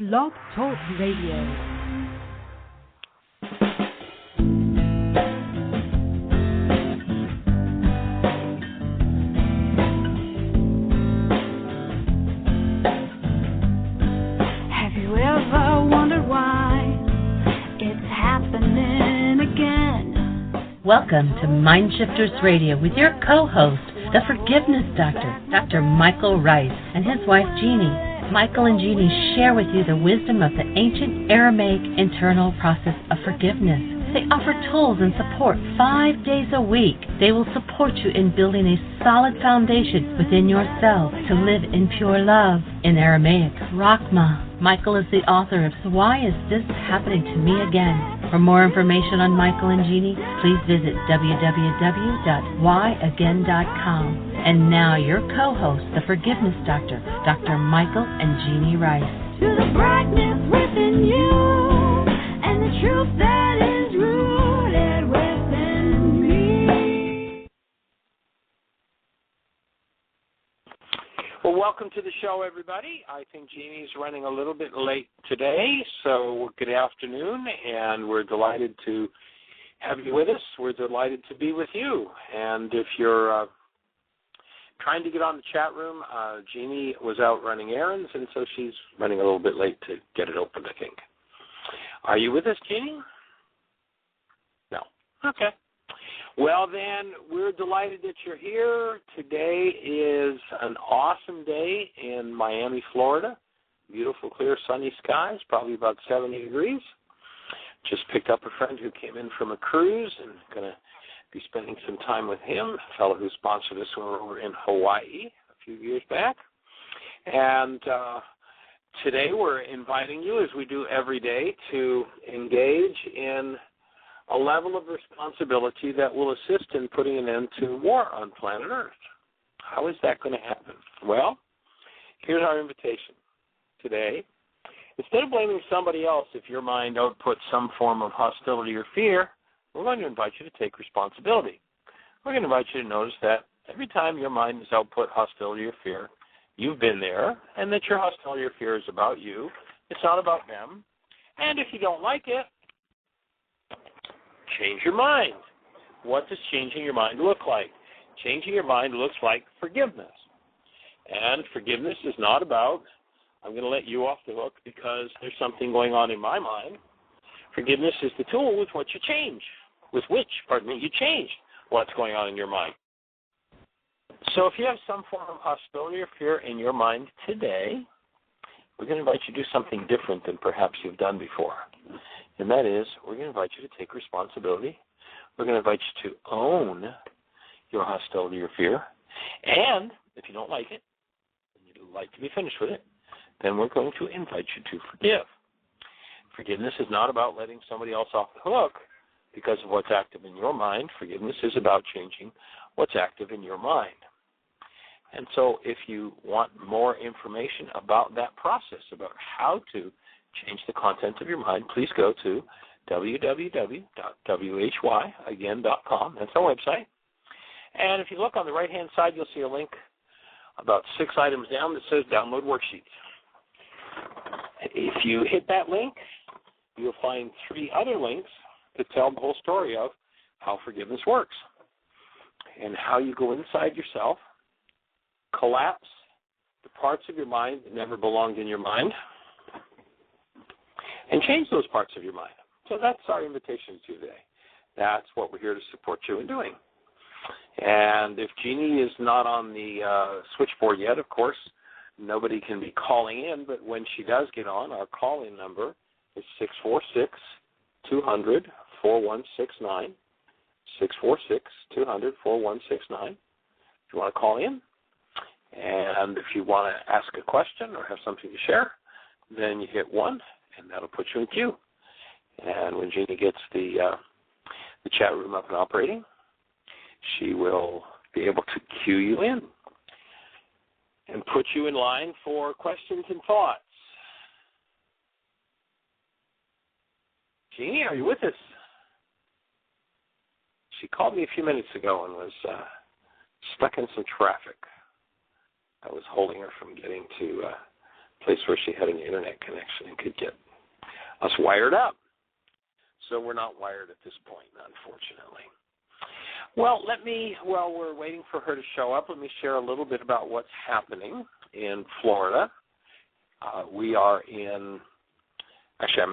Blog Talk Radio. Welcome to Mindshifters Radio with your co-host, the Forgiveness Doctor, Dr. Michael Rice, and his wife, Jeanie. Michael and Jeanie share with you the wisdom of the ancient Aramaic internal process of forgiveness. They offer tools and support 5 days a week. They will support you in building a solid foundation within yourself to live in pure love. In Aramaic, Rachma. Michael is the author of So Why Is This Happening to Me Again? For more information on Michael and Jeanie, please visit www.whyagain.com. And now your co-host, the Forgiveness Doctor, Dr. Michael and Jeanie Rice. To the brightness within you and the truth that is rooted within me. Well, welcome to the show, everybody. I think Jeanie's running a little bit late today, so good afternoon, and we're delighted to have you with us. We're delighted to be with you. And if you're trying to get on the chat room, Jeanie was out running errands, and so she's running a little bit late to get it open, I think. Are you with us, Jeanie? No. Okay. Well, then, we're delighted that you're here. Today is an awesome day in Miami, Florida. Beautiful, clear, sunny skies, probably about 70 degrees. Just picked up a friend who came in from a cruise and going to be spending some time with him, a fellow who sponsored us when we were over in Hawaii a few years back. And today we're inviting you, as we do every day, to engage in a level of responsibility that will assist in putting an end to war on planet Earth. How is that going to happen? Well, here's our invitation today. Instead of blaming somebody else if your mind outputs some form of hostility or fear, we're going to invite you to take responsibility. We're going to invite you to notice that every time your mind has output hostility or fear, you've been there, and that your hostility or fear is about you. It's not about them. And if you don't like it, change your mind. What does changing your mind look like? Changing your mind looks like forgiveness. And forgiveness is not about, I'm going to let you off the hook because there's something going on in my mind. Forgiveness is the tool with which you change what's going on in your mind. So if you have some form of hostility or fear in your mind today, we're going to invite you to do something different than perhaps you've done before. And that is, we're going to invite you to take responsibility. We're going to invite you to own your hostility or fear. And if you don't like it, and you'd like to be finished with it, then we're going to invite you to forgive. Forgiveness is not about letting somebody else off the hook because of what's active in your mind. Forgiveness is about changing what's active in your mind. And so if you want more information about that process, about how to change the content of your mind, please go to www.whyagain.com. That's our website. And if you look on the right-hand side, you'll see a link about 6 items down that says Download Worksheets. If you hit that link, you'll find 3 other links that tell the whole story of how forgiveness works and how you go inside yourself, collapse the parts of your mind that never belonged in your mind, and change those parts of your mind. So that's our invitation to you today. That's what we're here to support you in doing. And if Jeanie is not on the switchboard yet, of course, nobody can be calling in, but when she does get on, our call-in number is 646-200-4169, 646-200-4169. If you want to call in, and if you want to ask a question or have something to share, then you hit 1, and that'll put you in queue. And when Jeanie gets the chat room up and operating, she will be able to cue you in and put you in line for questions and thoughts. Jeanie, are you with us? She called me a few minutes ago and was stuck in some traffic. I was holding her from getting to place where she had an internet connection and could get us wired up. So we're not wired at this point, unfortunately. Well, while we're waiting for her to show up, let me share a little bit about what's happening in Florida. I'm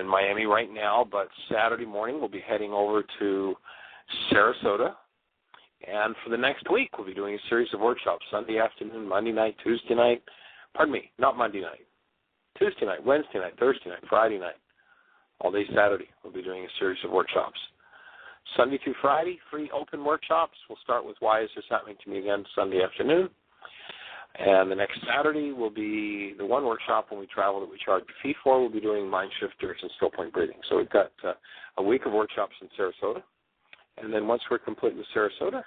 in Miami right now, but Saturday morning we'll be heading over to Sarasota. And for the next week, we'll be doing a series of workshops, Sunday afternoon, Monday night, Tuesday night. Pardon me, not Monday night. Tuesday night, Wednesday night, Thursday night, Friday night. All day Saturday, we'll be doing a series of workshops. Sunday through Friday, free open workshops. We'll start with Why Is This Happening to Me Again Sunday afternoon. And the next Saturday will be the one workshop when we travel that we charge a fee for. We'll be doing mind shifters and still point breathing. So we've got a week of workshops in Sarasota. And then once we're complete with Sarasota,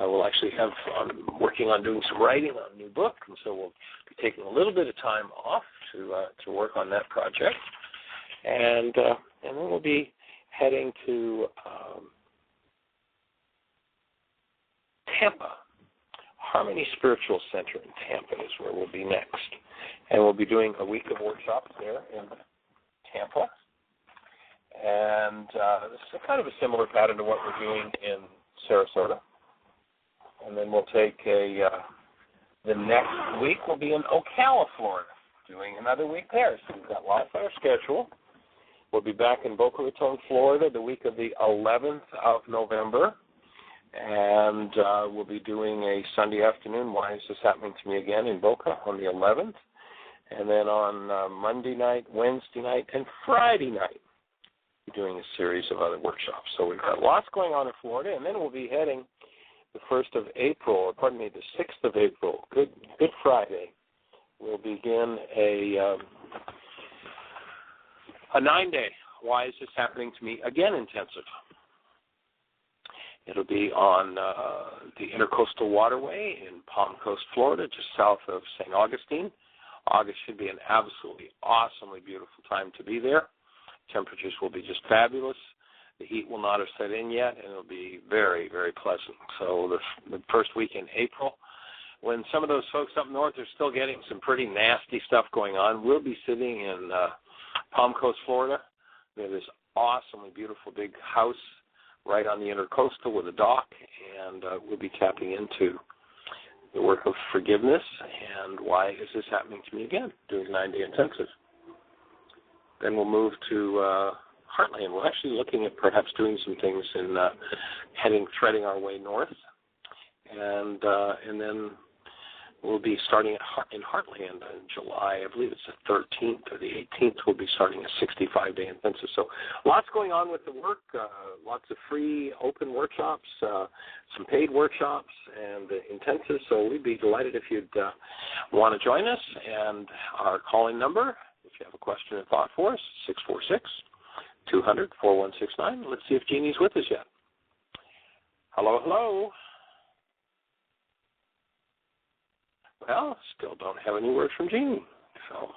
we'll actually have working on doing some writing on a new book. And so we'll be taking a little bit of time off to work on that project. And then we'll be heading to Tampa. Harmony Spiritual Center in Tampa is where we'll be next. And we'll be doing a week of workshops there in Tampa. And this is kind of a similar pattern to what we're doing in Sarasota. And then we'll take the next week we'll be in Ocala, Florida, doing another week there. So we've got lots on our schedule. We'll be back in Boca Raton, Florida, the week of the 11th of November. And we'll be doing a Sunday afternoon, Why Is This Happening to Me Again, in Boca on the 11th. And then on Monday night, Wednesday night, and Friday night, we'll be doing a series of other workshops. So we've got lots going on in Florida. And then we'll be heading the 6th of April, Good Friday. We'll begin a 9-day Why Is This Happening to Me Again intensive. It'll be on the Intercoastal Waterway in Palm Coast, Florida, just south of St. Augustine. August should be an absolutely awesomely beautiful time to be there. Temperatures will be just fabulous. The heat will not have set in yet, and it'll be very, very pleasant. So the first week in April, when some of those folks up north are still getting some pretty nasty stuff going on, we'll be sitting in Palm Coast, Florida. We have this awesomely beautiful big house right on the Intercoastal with a dock, and we'll be tapping into the work of forgiveness and why is this happening to me again, doing a 9-day intensive. Then we'll move to Heartland. We're actually looking at perhaps doing some things in threading our way north, and then we'll be starting in Heartland in July. I believe it's the 13th or the 18th. We'll be starting a 65-day intensive. So lots going on with the work, lots of free open workshops, some paid workshops, and intensives. So we'd be delighted if you'd want to join us. And our call-in number, if you have a question or thought for us, 646-200-4169. Let's see if Jeanie's with us yet. Hello, hello. Well, still don't have any word from Jeanie, so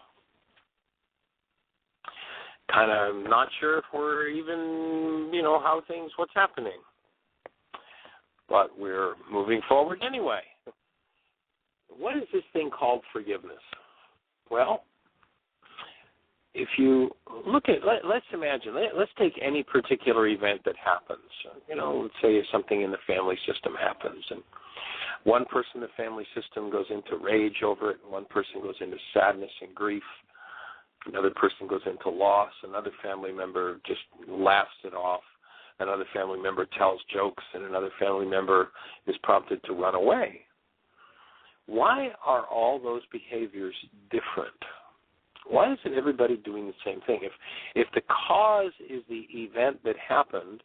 kind of not sure if we're even, what's happening. But we're moving forward anyway. What is this thing called forgiveness? Well, if you look at, let's imagine, let's take any particular event that happens. Let's say something in the family system happens, and one person in the family system goes into rage over it, and one person goes into sadness and grief. Another person goes into loss. Another family member just laughs it off. Another family member tells jokes, and another family member is prompted to run away. Why are all those behaviors different? Why isn't everybody doing the same thing? If the cause is the event that happened,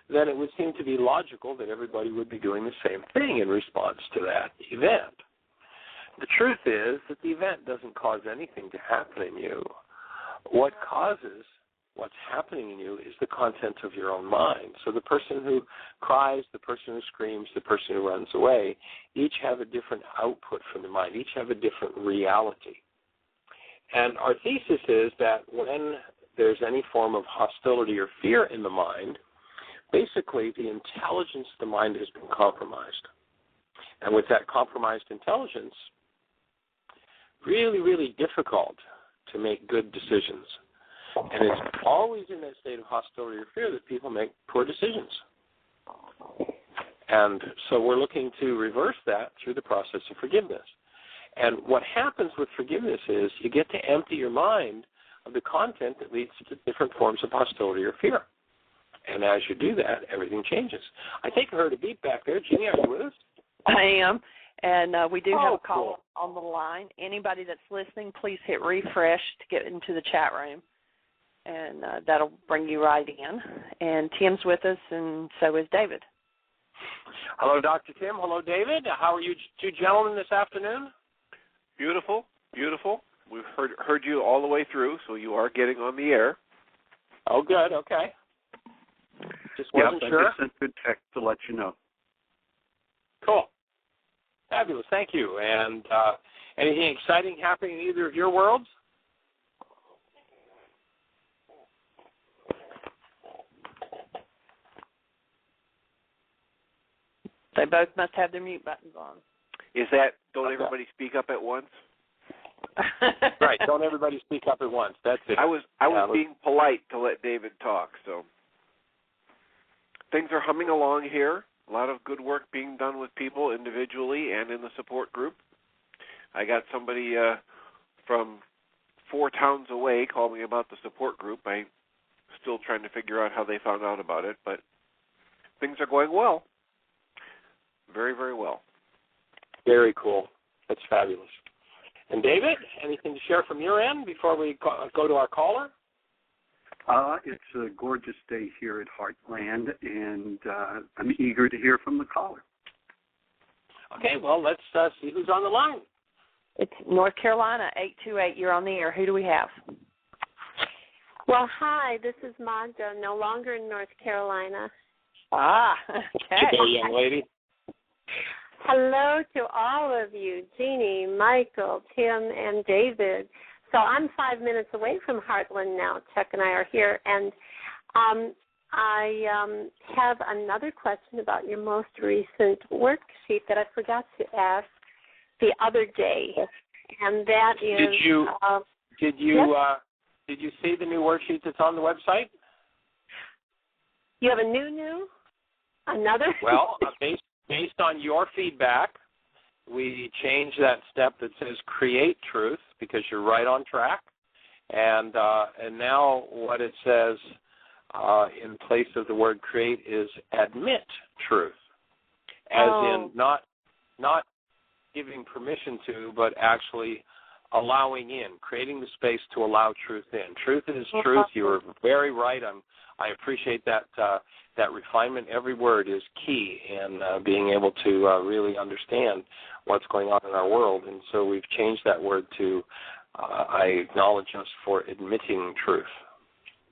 then it would seem to be logical that everybody would be doing the same thing in response to that event. The truth is that the event doesn't cause anything to happen in you. What causes what's happening in you is the content of your own mind. So the person who cries, the person who screams, the person who runs away, each have a different output from the mind. Each have a different reality. And our thesis is that when there's any form of hostility or fear in the mind, basically, the intelligence of the mind has been compromised. And with that compromised intelligence, really, really difficult to make good decisions. And it's always in that state of hostility or fear that people make poor decisions. And so we're looking to reverse that through the process of forgiveness. And what happens with forgiveness is you get to empty your mind of the content that leads to different forms of hostility or fear. And as you do that, everything changes. I think I heard a beep back there. Jeanie, are you with us? I am, and we do have a call cool. on the line. Anybody that's listening, please hit refresh to get into the chat room, and that'll bring you right in. And Tim's with us, and so is David. Hello, Dr. Tim. Hello, David. How are you two gentlemen this afternoon? Beautiful, beautiful. We've heard you all the way through, so you are getting on the air. Oh, good. Okay. Just wasn't sure. I just sent good text to let you know. Cool. Fabulous. Thank you. And anything exciting happening in either of your worlds? They both must have their mute buttons on. Is that don't everybody speak up at once? Right. Don't everybody speak up at once. That's it. I was being polite to let David talk, so things are humming along here. A lot of good work being done with people individually and in the support group. I got somebody from 4 towns away call me about the support group. I'm still trying to figure out how they found out about it, but things are going well. Very, very well. Very cool. That's fabulous. And David, anything to share from your end before we go to our caller? It's a gorgeous day here at Heartland, and I'm eager to hear from the caller. Okay, well, let's see who's on the line. It's North Carolina, 828. You're on the air. Who do we have? Well, hi, this is Magda, no longer in North Carolina. Ah, okay. Hello, young lady. Hello to all of you, Jeanie, Michael, Tim, and David. So I'm 5 minutes away from Heartland now. Chuck and I are here, and I have another question about your most recent worksheet that I forgot to ask the other day, and that is. Did you see the new worksheet that's on the website? You have a new? Another? Well, based on your feedback, we changed that step that says create truth because you're right on track. And now what it says in place of the word create is admit truth, as in not giving permission to, but actually allowing in, creating the space to allow truth in. Truth is truth. You are very right. I appreciate that refinement. Every word is key in being able to really understand what's going on in our world. And so we've changed that word to I acknowledge us for admitting truth.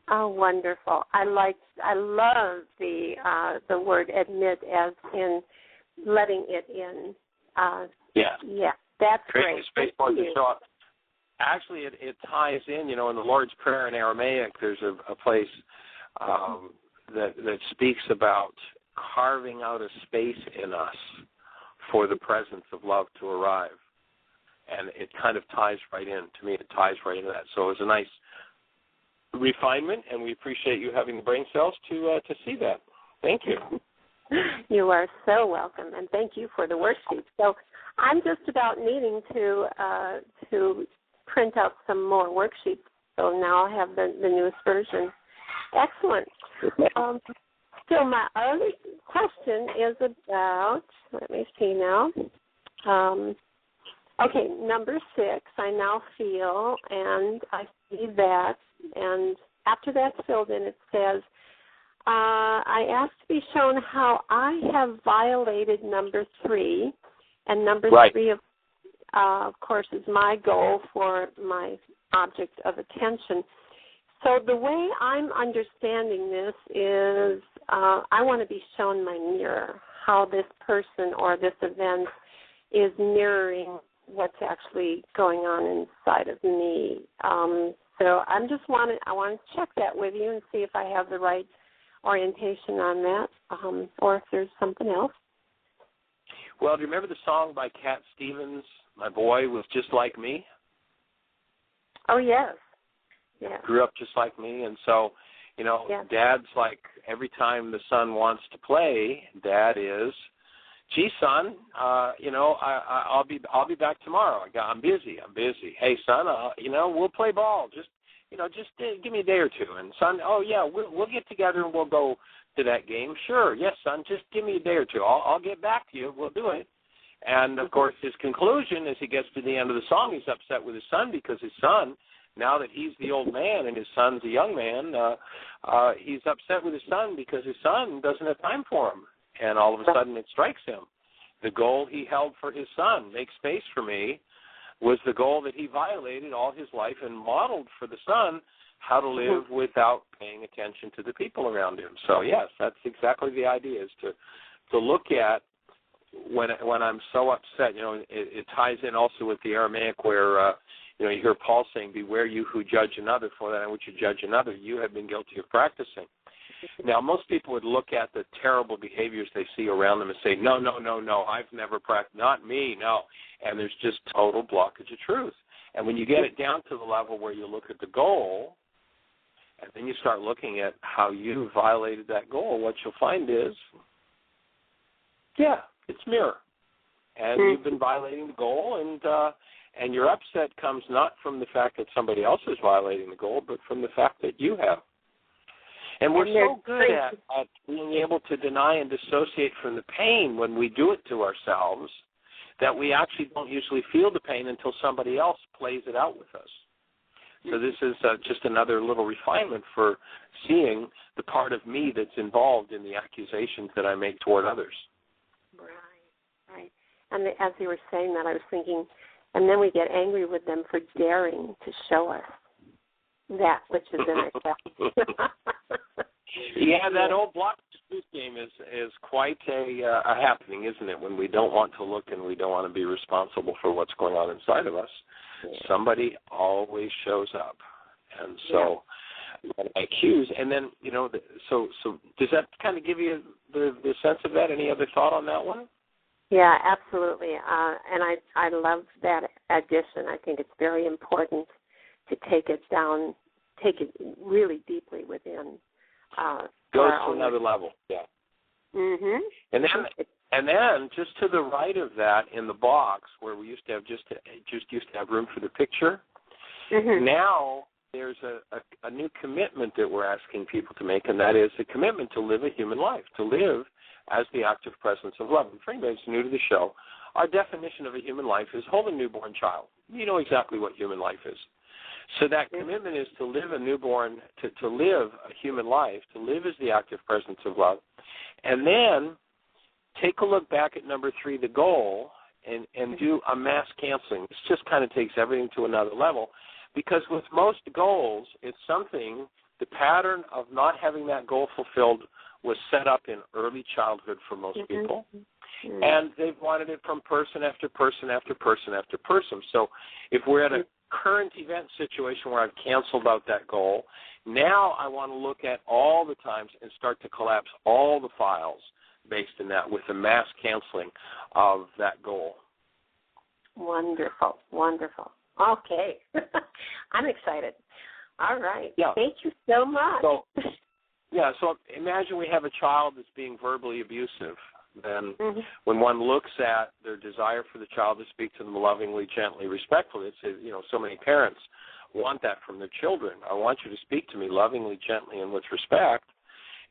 Oh, wonderful! I love the word admit, as in letting it in. Yeah, that's creating great. Space for it to show up. Actually, it ties in. You know, in the Lord's Prayer in Aramaic, there's a place that speaks about carving out a space in us for the presence of love to arrive. And it kind of ties right in. To me, it ties right into that. So it was a nice refinement, and we appreciate you having the brain cells to see that. Thank you. You are so welcome, and thank you for the worksheet. So I'm just about needing to print out some more worksheets. So now I have the newest version. Excellent. So my other question is about, let me see now. Okay, number 6, I now feel, and I see that, and after that's filled in, it says, I asked to be shown how I have violated number 3, and number 3, of course, is my goal for my object of attention. So the way I'm understanding this is I want to be shown my mirror, how this person or this event is mirroring what's actually going on inside of me. So I want to check that with you and see if I have the right orientation on that, or if there's something else. Well, do you remember the song by Cat Stevens, My Boy Was Just Like Me? Oh, yes. Yeah. Grew up just like me, and so, Dad's like every time the son wants to play, Dad is, gee, son, I'll be back tomorrow. I'm busy. Hey, son, we'll play ball. Just give me a day or two. And son, oh yeah, we'll get together and we'll go to that game. Sure, yes, son, just give me a day or two. I'll get back to you. We'll do it. And of course, his conclusion as he gets to the end of the song, he's upset with his son because his son, now that he's the old man and his son's a young man, he's upset with his son because his son doesn't have time for him. And all of a sudden it strikes him. The goal he held for his son, make space for me, was the goal that he violated all his life and modeled for the son how to live without paying attention to the people around him. So, yes, that's exactly the idea, is to look at when I'm so upset. It ties in also with the Aramaic where, you hear Paul saying, beware you who judge another, for that in which you judge another, you have been guilty of practicing. Now, most people would look at the terrible behaviors they see around them and say, no, I've never practiced, not me, no. And there's just total blockage of truth. And when you get it down to the level where you look at the goal, and then you start looking at how you violated that goal, what you'll find is, it's mirror. And you've been violating the goal, and your upset comes not from the fact that somebody else is violating the goal, but from the fact that you have. And we're so good at being able to deny and dissociate from the pain when we do it to ourselves that we actually don't usually feel the pain until somebody else plays it out with us. So this is just another little refinement for seeing the part of me that's involved in the accusations that I make toward others. Right. And as you were saying that, I was thinking, and then we get angry with them for daring to show us that which is in ourselves. That old block game is quite a happening, isn't it? When we don't want to look and we don't want to be responsible for what's going on inside of us, somebody always shows up, and so I accuse. And then so does that kind of give you the sense of that? Any other thought on that one? Yeah, absolutely. And I love that addition. I think it's very important to take it really deeply within. Goes to another level, Mhm. And then just to the right of that, in the box where we used to have just used to have room for the picture. Now there's a new commitment that we're asking people to make, and that is a commitment to live a human life, to live as the active presence of love. And for anybody who's new to the show, our definition of a human life is hold a newborn child. You know exactly what human life is. So that commitment is to live a newborn, to live a human life, to live as the active presence of love. And then take a look back at number 3, the goal, and do a mass canceling. This just kind of takes everything to another level, because with most goals, it's something, the pattern of not having that goal fulfilled was set up in early childhood for most people. And they've wanted it from person after person after person after person. So if we're at a current event situation where I've canceled out that goal, now I want to look at all the times and start to collapse all the files based in that with the mass canceling of that goal. Wonderful. Okay. I'm excited. All right. Yeah. Thank you so much. So imagine we have a child that's being verbally abusive. Then when one looks at their desire for the child to speak to them lovingly, gently, respectfully, it's, so many parents want that from their children. I want you to speak to me lovingly, gently, and with respect.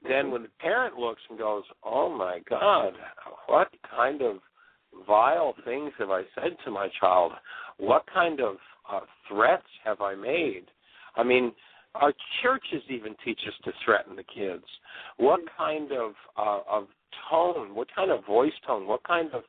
Then when the parent looks and goes, oh, my God, what kind of vile things have I said to my child? What kind of threats have I made? I mean, our churches even teach us to threaten the kids. What kind of tone, what kind of voice tone, what kind of,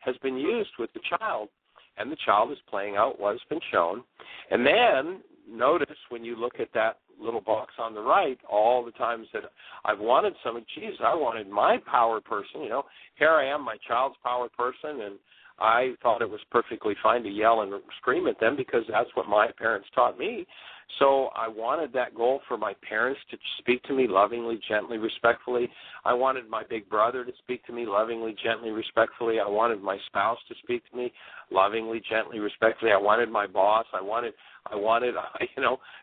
has been used with the child, and the child is playing out what's been shown. And then notice when you look at that little box on the right, all the times that I've wanted something, I wanted my power person, here I am, my child's power person, and I thought it was perfectly fine to yell and scream at them because that's what my parents taught me. So I wanted that goal for my parents to speak to me lovingly, gently, respectfully. I wanted my big brother to speak to me lovingly, gently, respectfully. I wanted my spouse to speak to me lovingly, gently, respectfully. I wanted my boss. I wanted,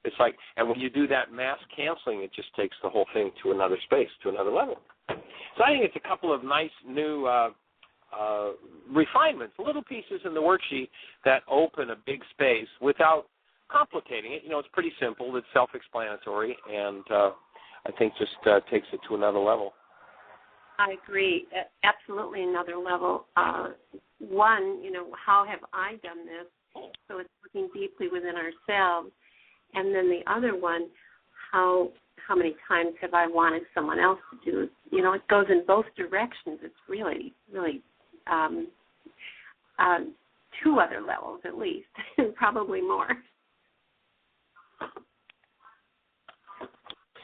it's like, and when you do that mass canceling, it just takes the whole thing to another space, to another level. So I think it's a couple of nice new refinements, little pieces in the worksheet that open a big space without complicating it. It's pretty simple. It's self-explanatory, and I think just takes it to another level. I agree. Absolutely another level. One, how have I done this? So it's looking deeply within ourselves. And then the other one, how many times have I wanted someone else to do it? It goes in both directions. It's really, really two other levels at least, and probably more.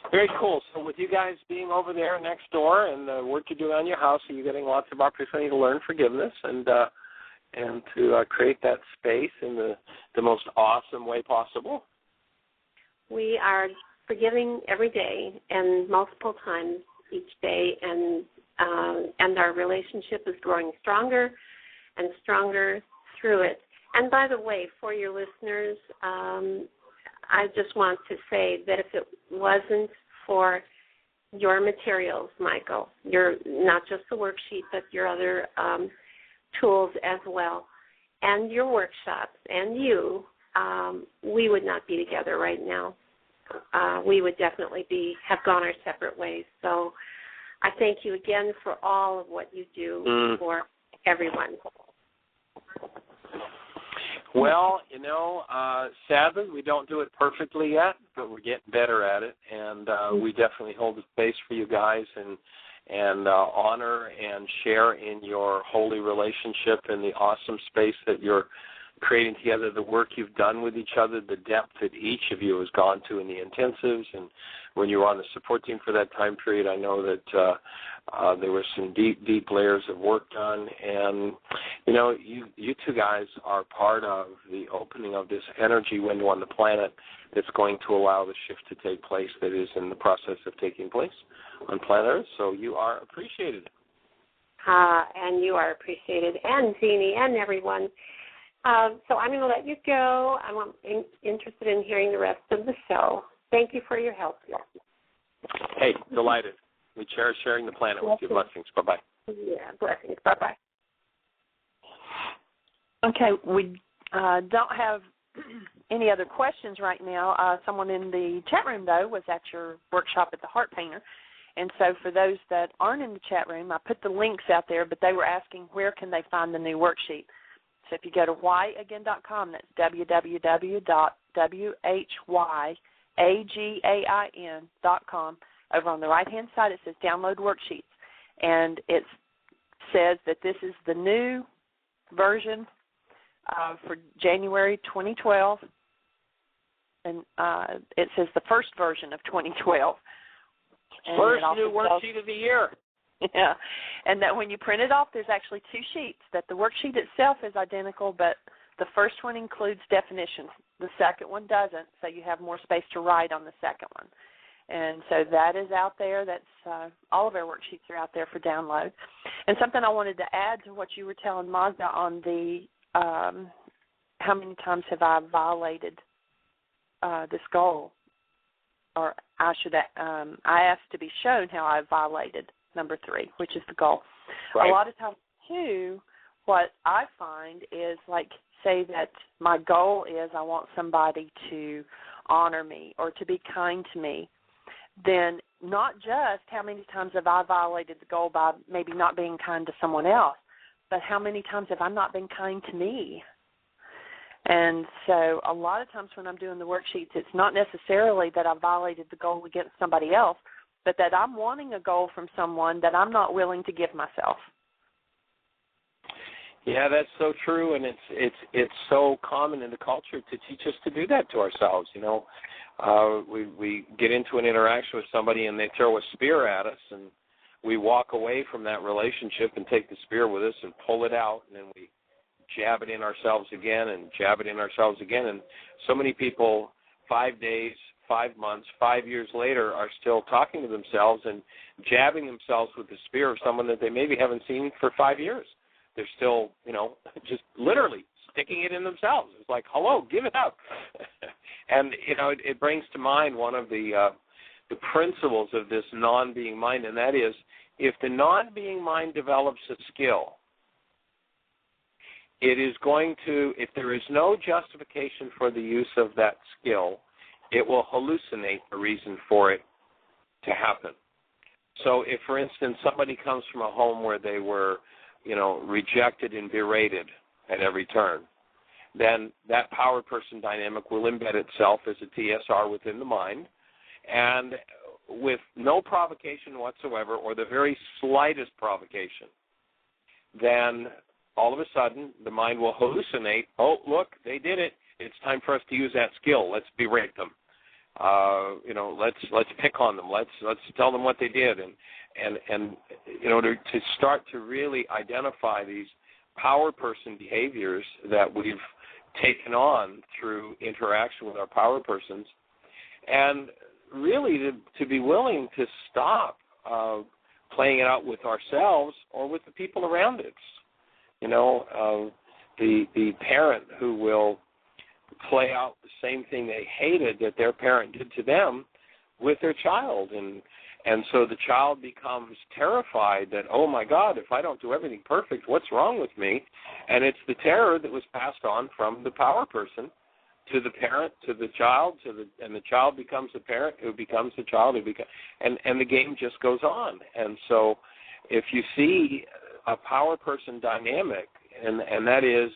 Very cool. So with you guys being over there next door and the work you're doing on your house, are you getting lots of opportunity to learn forgiveness and to create that space in the most awesome way possible? We are forgiving every day and multiple times each day, and our relationship is growing stronger and stronger through it. And by the way, for your listeners, I just want to say that if it wasn't for your materials, Michael, not just the worksheet, but your other tools as well, and your workshops, and you, we would not be together right now. We would definitely have gone our separate ways. So I thank you again for all of what you do for everyone. Well, sadly, we don't do it perfectly yet, but we're getting better at it, and we definitely hold a space for you guys and honor and share in your holy relationship and the awesome space that you're creating together, the work you've done with each other, the depth that each of you has gone to in the intensives, and when you were on the support team for that time period, I know that there were some deep layers of work done, and you two guys are part of the opening of this energy window on the planet that's going to allow the shift to take place that is in the process of taking place on planet Earth. So you are appreciated. And you are appreciated, and Jeanie, and everyone. So I'm going to let you go. I'm interested in hearing the rest of the show. Thank you for your help. Hey, delighted. We cherish sharing the planet with you. Blessings. Bye-bye. Yeah, blessings. Bye-bye. Okay, we don't have any other questions right now. Someone in the chat room, though, was at your workshop at the Heart Painter. And so for those that aren't in the chat room, I put the links out there, but they were asking where can they find the new worksheet. So if you go to whyagain.com, that's www.whyagain.com. Over on the right-hand side, it says Download Worksheets. And it says that this is the new version for January 2012. And it says the first version of 2012. And first new worksheet of the year. Yeah, and that when you print it off, there's actually two sheets, that the worksheet itself is identical, but the first one includes definitions. The second one doesn't, so you have more space to write on the second one. And so that is out there. That's all of our worksheets are out there for download. And something I wanted to add to what you were telling Mazda on the how many times have I violated this goal, or I asked to be shown how I violated number 3, which is the goal. Right. A lot of times, too, what I find is, like, say that my goal is I want somebody to honor me or to be kind to me, then not just how many times have I violated the goal by maybe not being kind to someone else, but how many times have I not been kind to me? And so a lot of times when I'm doing the worksheets, it's not necessarily that I violated the goal against somebody else, but that I'm wanting a goal from someone that I'm not willing to give myself. Yeah, that's so true, and it's so common in the culture to teach us to do that to ourselves. We get into an interaction with somebody and they throw a spear at us, and we walk away from that relationship and take the spear with us and pull it out, and then we jab it in ourselves again and jab it in ourselves again. And so many people 5 days, 5 months, 5 years later are still talking to themselves and jabbing themselves with the spear of someone that they maybe haven't seen for 5 years. They're still, just literally sticking it in themselves. It's like, hello, give it up. And, it brings to mind one of the principles of this non-being mind, and that is, if the non-being mind develops a skill, it is going to, if there is no justification for the use of that skill, it will hallucinate a reason for it to happen. So if, for instance, somebody comes from a home where they were, rejected and berated at every turn, then that power person dynamic will embed itself as a TSR within the mind, and with no provocation whatsoever or the very slightest provocation, then all of a sudden the mind will hallucinate, oh, look, they did it. It's time for us to use that skill. Let's berate them. Let's pick on them. Let's tell them what they did, and to start to really identify these power person behaviors that we've taken on through interaction with our power persons, and really to be willing to stop playing it out with ourselves or with the people around us. The parent who will play out the same thing they hated that their parent did to them with their child. And so the child becomes terrified that, oh, my God, if I don't do everything perfect, what's wrong with me? And it's the terror that was passed on from the power person to the parent, to the child, and the child becomes the parent, who becomes the child, and the game just goes on. And so if you see a power person dynamic, and that is,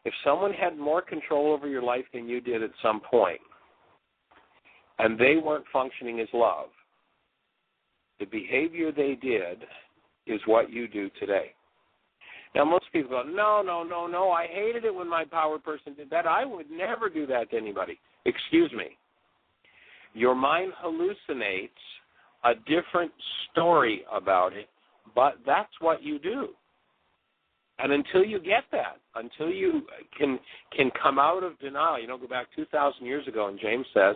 if someone had more control over your life than you did at some point, and they weren't functioning as love, the behavior they did is what you do today. Now, most people go, no, I hated it when my power person did that. I would never do that to anybody. Excuse me. Your mind hallucinates a different story about it, but that's what you do. And until you get that, until you can come out of denial, go back 2,000 years ago, and James says,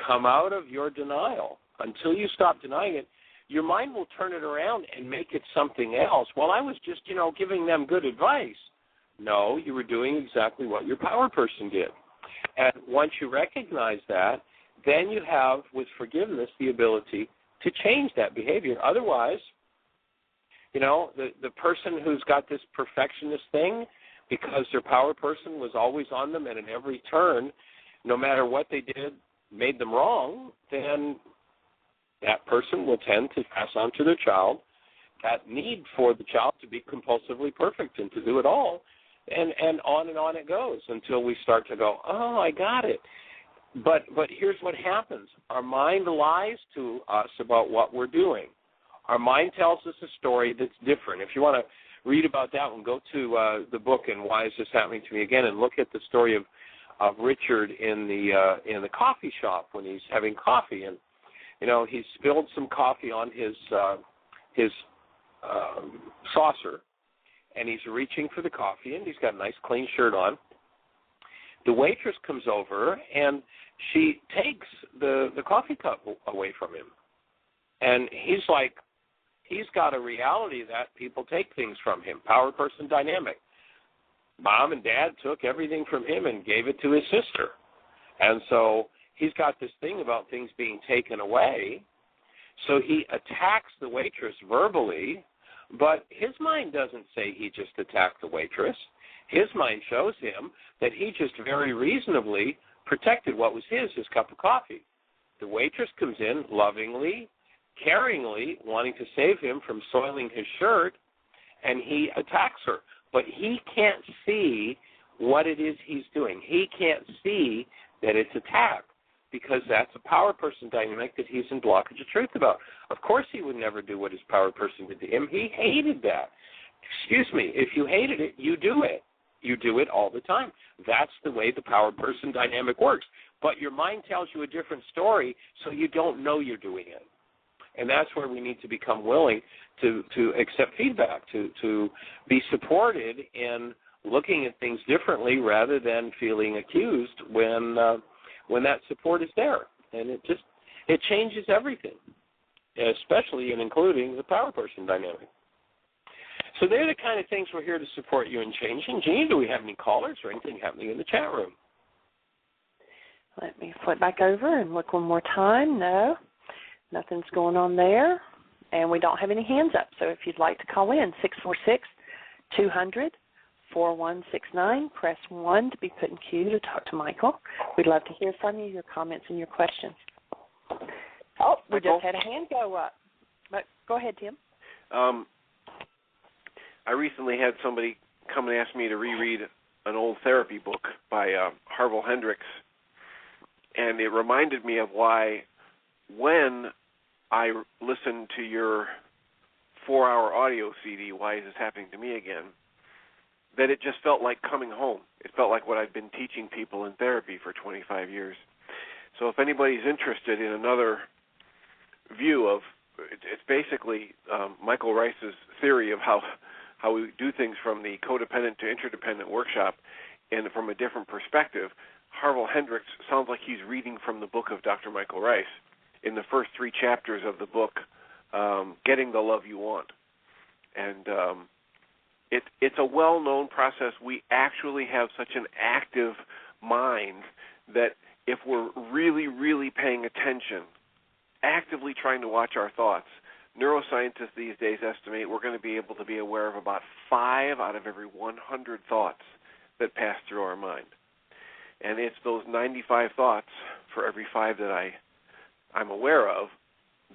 come out of your denial. Until you stop denying it, your mind will turn it around and make it something else. Well, I was just, giving them good advice. No, you were doing exactly what your power person did. And once you recognize that, then you have, with forgiveness, the ability to change that behavior. Otherwise, the person who's got this perfectionist thing, because their power person was always on them and at every turn, no matter what they did, made them wrong, then that person will tend to pass on to their child that need for the child to be compulsively perfect and to do it all, and on it goes until we start to go, oh, I got it. But here's what happens. Our mind lies to us about what we're doing. Our mind tells us a story that's different. If you want to read about that one, go to the book, and Why Is This Happening to Me Again, and look at the story of Richard in the coffee shop when he's having coffee, and he spilled some coffee on his saucer, and he's reaching for the coffee, and he's got a nice clean shirt on. The waitress comes over, and she takes the coffee cup away from him. And he's like, he's got a reality that people take things from him, power person dynamic. Mom and Dad took everything from him and gave it to his sister. And so he's got this thing about things being taken away. So he attacks the waitress verbally, but his mind doesn't say he just attacked the waitress. His mind shows him that he just very reasonably protected what was his cup of coffee. The waitress comes in lovingly, caringly, wanting to save him from soiling his shirt, and he attacks her. But he can't see what it is he's doing. He can't see that it's attack, because that's a power person dynamic that he's in blockage of truth about. Of course he would never do what his power person did to him. He hated that. Excuse me, if you hated it, you do it. You do it all the time. That's the way the power person dynamic works. But your mind tells you a different story, so you don't know you're doing it. And that's where we need to become willing to accept feedback, to be supported in looking at things differently rather than feeling accused when that support is there. And it changes everything, especially and including the power person dynamic. So they're the kind of things we're here to support you in changing. Jeanie, do we have any callers or anything happening in the chat room? Let me flip back over and look one more time. No, nothing's going on there. And we don't have any hands up. So if you'd like to call in, 646-200-4169, press 1 to be put in queue to talk to Michael. We'd love to hear from you, your comments and your questions. Oh, we just had a hand go up. But go ahead, Tim. I recently had somebody come and ask me to reread an old therapy book by Harville Hendricks, and it reminded me of why when I listened to your 4-hour audio CD, Why Is This Happening to Me Again, that it just felt like coming home. It felt like what I'd been teaching people in therapy for 25 years. So if anybody's interested in another view of, it's basically Michael Rice's theory of how we do things from the codependent to interdependent workshop, and from a different perspective. Harville Hendricks sounds like he's reading from the book of Dr. Michael Rice in the first 3 chapters of the book, Getting the Love You Want. And it's a well-known process. We actually have such an active mind that if we're really, really paying attention, actively trying to watch our thoughts, neuroscientists these days estimate we're going to be able to be aware of about 5 out of every 100 thoughts that pass through our mind. And it's those 95 thoughts for every 5 that I'm aware of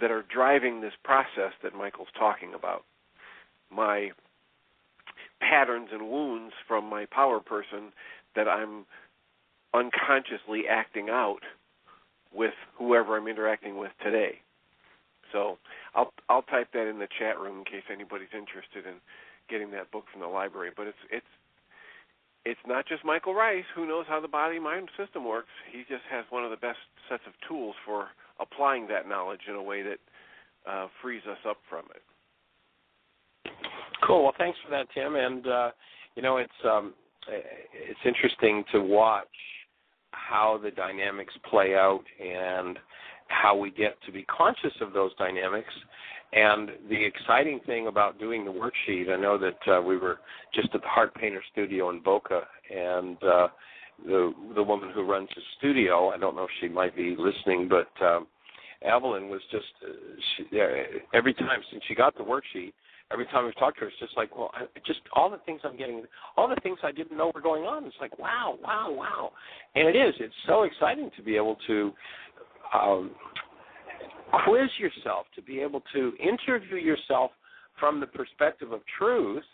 that are driving this process that Michael's talking about. My patterns and wounds from my power person that I'm unconsciously acting out with whoever I'm interacting with today. So I'll type that in the chat room in case anybody's interested in getting that book from the library. But it's not just Michael Rice who knows how the body-mind system works. He just has one of the best sets of tools for applying that knowledge in a way that frees us up from it. Cool. Well, thanks for that, Tim. And it's interesting to watch how the dynamics play out and how we get to be conscious of those dynamics. And the exciting thing about doing the worksheet, I know that we were just at the Heart Painter Studio in Boca, and the woman who runs the studio, I don't know if she might be listening, but Evelyn was just, every time since she got the worksheet, every time we've talked to her, it's just like, well, just all the things I'm getting, all the things I didn't know were going on. It's like, wow. And it is. It's so exciting to be able to quiz yourself, to be able to interview yourself from the perspective of truth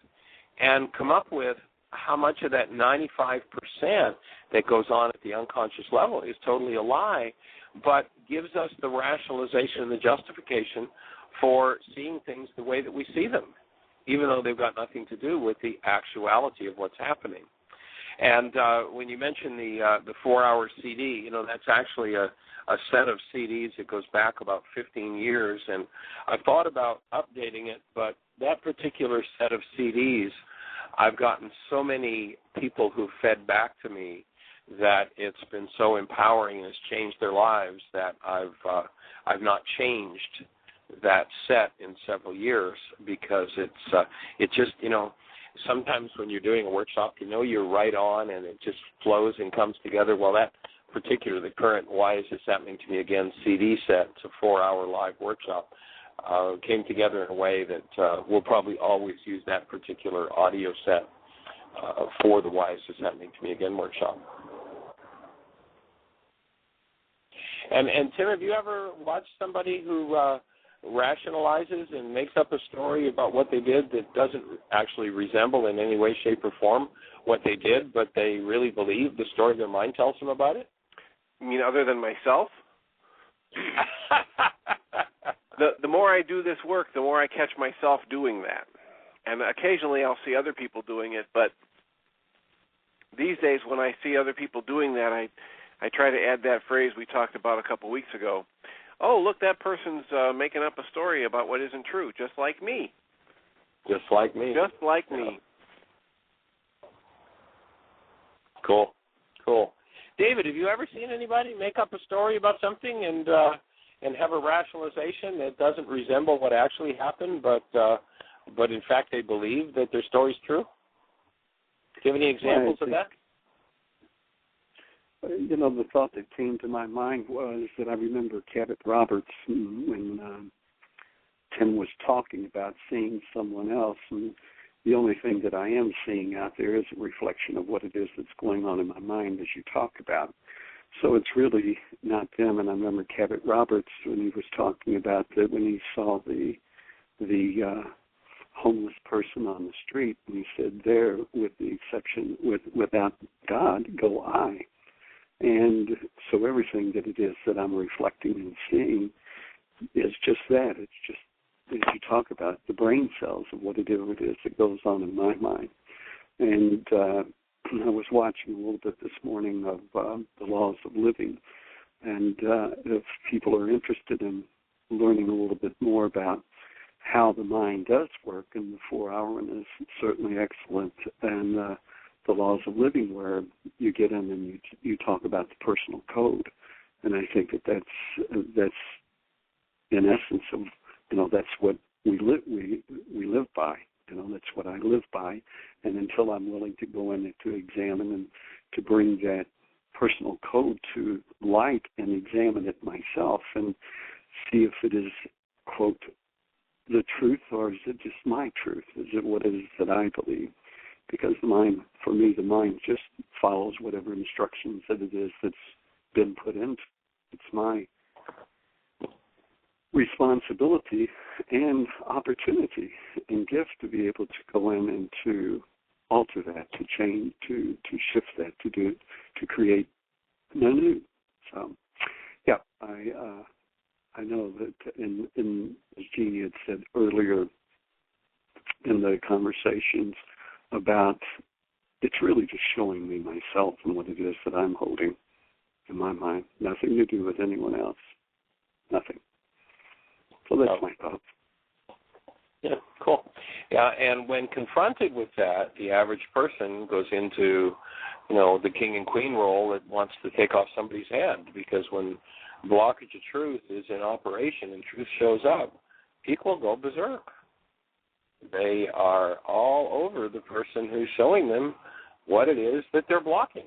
and come up with how much of that 95% that goes on at the unconscious level is totally a lie, but gives us the rationalization and the justification for seeing things the way that we see them, even though they've got nothing to do with the actuality of what's happening. And when you mention the 4-hour CD, that's actually a set of CDs that goes back about 15 years, and I thought about updating it, but that particular set of CDs, I've gotten so many people who fed back to me that it's been so empowering and has changed their lives that I've not changed that set in several years, because it just, sometimes when you're doing a workshop, you're right on and it just flows and comes together. Well, that particular, the current Why Is This Happening to Me Again CD set, it's a 4-hour live workshop, came together in a way that we'll probably always use that particular audio set for the Why Is This Happening to Me Again workshop. And Tim, have you ever watched somebody who rationalizes and makes up a story about what they did that doesn't actually resemble in any way, shape, or form what they did, but they really believe the story their mind tells them about it? You mean other than myself? The more I do this work, the more I catch myself doing that. And occasionally I'll see other people doing it, but these days when I see other people doing that, I try to add that phrase we talked about a couple weeks ago. Oh, look, that person's making up a story about what isn't true, just like me. Just like me. Just like me. Cool. David, have you ever seen anybody make up a story about something and have a rationalization that doesn't resemble what actually happened, but in fact they believe that their story's true? Do you have any examples of that? The thought that came to my mind was that I remember Cabot Roberts when Tim was talking about seeing someone else, and the only thing that I am seeing out there is a reflection of what it is that's going on in my mind as you talk about. So it's really not them. And I remember Cabot Roberts when he was talking about that when he saw the homeless person on the street, and he said, "There, with the exception, without God, go I." And so everything that it is that I'm reflecting and seeing is just that. It's just, as you talk about, the brain cells of what it is that goes on in my mind. And I was watching a little bit this morning of the laws of living. And if people are interested in learning a little bit more about how the mind does work, and the 4-hour one is certainly excellent, and the laws of living, where you get in and you talk about the personal code. And I think that's in essence of, that's what we live by. That's what I live by. And until I'm willing to go in and to examine and to bring that personal code to light and examine it myself and see if it is, quote, the truth, or is it just my truth? Is it what it is that I believe? Because for me, the mind just follows whatever instructions that it is that's been put into. It's my responsibility and opportunity and gift to be able to go in and to alter that, to change, to shift that, to do, to create new. So, yeah, I know that in as Jeanie had said earlier in the conversations about, it's really just showing me myself and what it is that I'm holding in my mind. Nothing to do with anyone else. Nothing. So that's my thoughts. Yeah, cool. Yeah, and when confronted with that, the average person goes into, the king and queen role that wants to take off somebody's hand, because when blockage of truth is in operation and truth shows up, people go berserk. They are all over the person who's showing them what it is that they're blocking.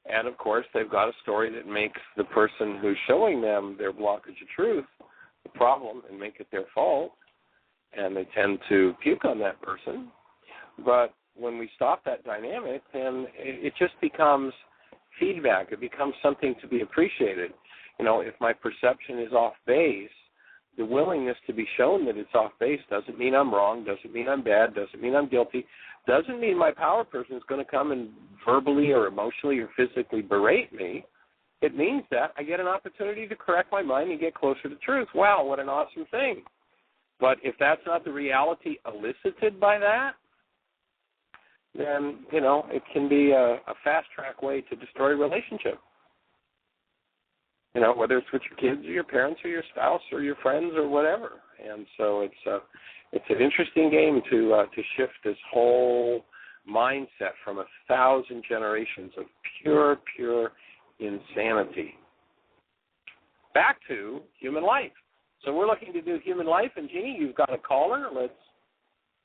And, of course, they've got a story that makes the person who's showing them their blockage of truth the problem and make it their fault, and they tend to puke on that person. But when we stop that dynamic, then it just becomes feedback. It becomes something to be appreciated. If my perception is off base, the willingness to be shown that it's off base doesn't mean I'm wrong, doesn't mean I'm bad, doesn't mean I'm guilty, doesn't mean my power person is going to come and verbally or emotionally or physically berate me. It means that I get an opportunity to correct my mind and get closer to truth. Wow, what an awesome thing. But if that's not the reality elicited by that, then, it can be a fast-track way to destroy a relationship. Whether it's with your kids or your parents or your spouse or your friends or whatever. And so it's an interesting game to shift this whole mindset from 1,000 generations of pure insanity back to human life. So we're looking to do human life, and Jeanie, you've got a caller. Let's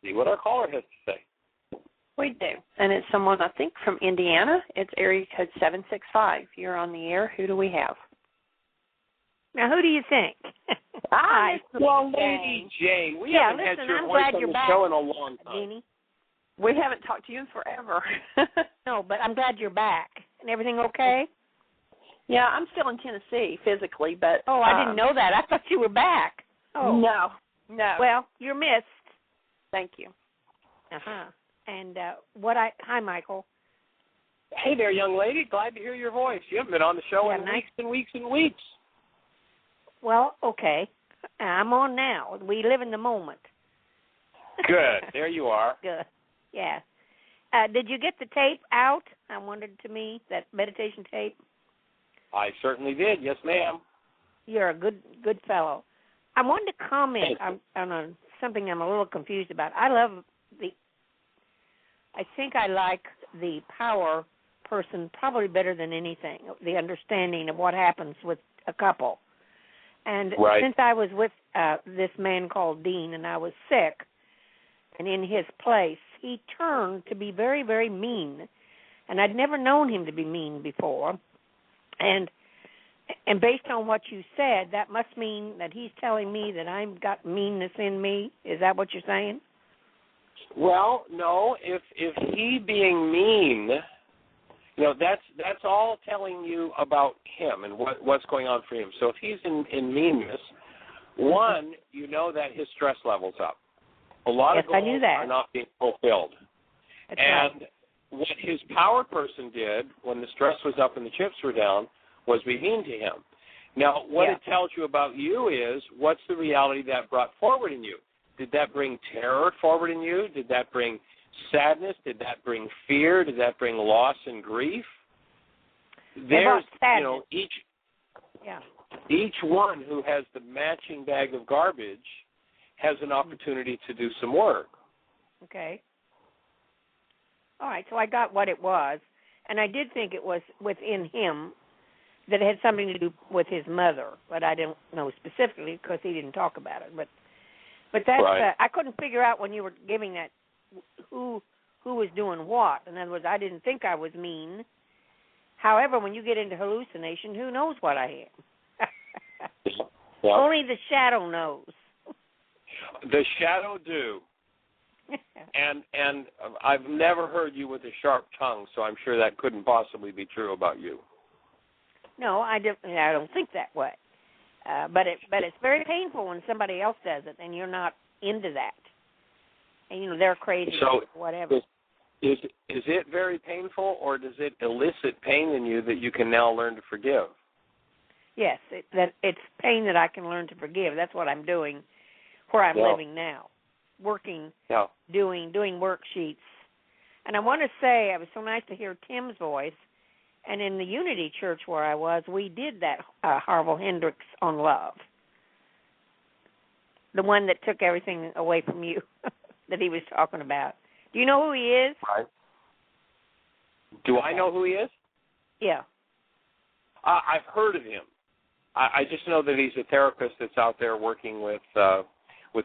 see what our caller has to say. We do, and it's someone, I think, from Indiana. It's area code 765. You're on the air. Who do we have? Now, who do you think? Hi, well, Lady Jane. We haven't had your voice on the show in a long time. Jeanie. We haven't talked to you in forever. No, but I'm glad you're back. And everything okay? Yeah, I'm still in Tennessee physically, but... Oh, I didn't know that. I thought you were back. Oh. No. Well, you're missed. Thank you. Uh-huh. And hi, Michael. Hey there, young lady. Glad to hear your voice. You haven't been on the show in weeks and weeks and weeks. Well, okay. I'm on now. We live in the moment. Good. There you are. Good. Yeah. Did you get the tape out? I wondered to me, that meditation tape. I certainly did. Yes, ma'am. You're a good fellow. I wanted to comment on something I'm a little confused about. I think I like the power person probably better than anything, the understanding of what happens with a couple. And since I was with this man called Dean and I was sick and in his place, he turned to be very, very mean. And I'd never known him to be mean before. And based on what you said, that must mean that he's telling me that I've got meanness in me. Is that what you're saying? Well, no. If he being mean, that's all telling you about him and what's going on for him. So if he's in meanness, one, you know that his stress level's up. A lot of goals are not being fulfilled. That's and right. What his power person did when the stress was up and the chips were down was be mean to him. Now, what it tells you about you is what's the reality that brought forward in you? Did that bring terror forward in you? Did that bring sadness? Did that bring fear? Did that bring loss and grief? There's, each one who has the matching bag of garbage has an opportunity to do some work. Okay. All right, so I got what it was, and I did think it was within him that it had something to do with his mother, but I don't know specifically because he didn't talk about it. But that's I couldn't figure out when you were giving that who was doing what. In other words, I didn't think I was mean. However, when you get into hallucination, who knows what I am? Only the shadow knows. The shadow do. And I've never heard you with a sharp tongue, so I'm sure that couldn't possibly be true about you. No, I don't think that way. But it's very painful when somebody else does it and you're not into that. And they're crazy or whatever. Is it very painful, or does it elicit pain in you that you can now learn to forgive? Yes, it's pain that I can learn to forgive. That's what I'm doing where I'm living now. Working, doing worksheets. And I want to say it was so nice to hear Tim's voice. And in the Unity Church where I was, we did that Harville Hendricks on love. The one that took everything away from you that he was talking about. Do you know who he is? Right. Do I know who he is? Yeah. I've heard of him. I just know that he's a therapist that's out there working with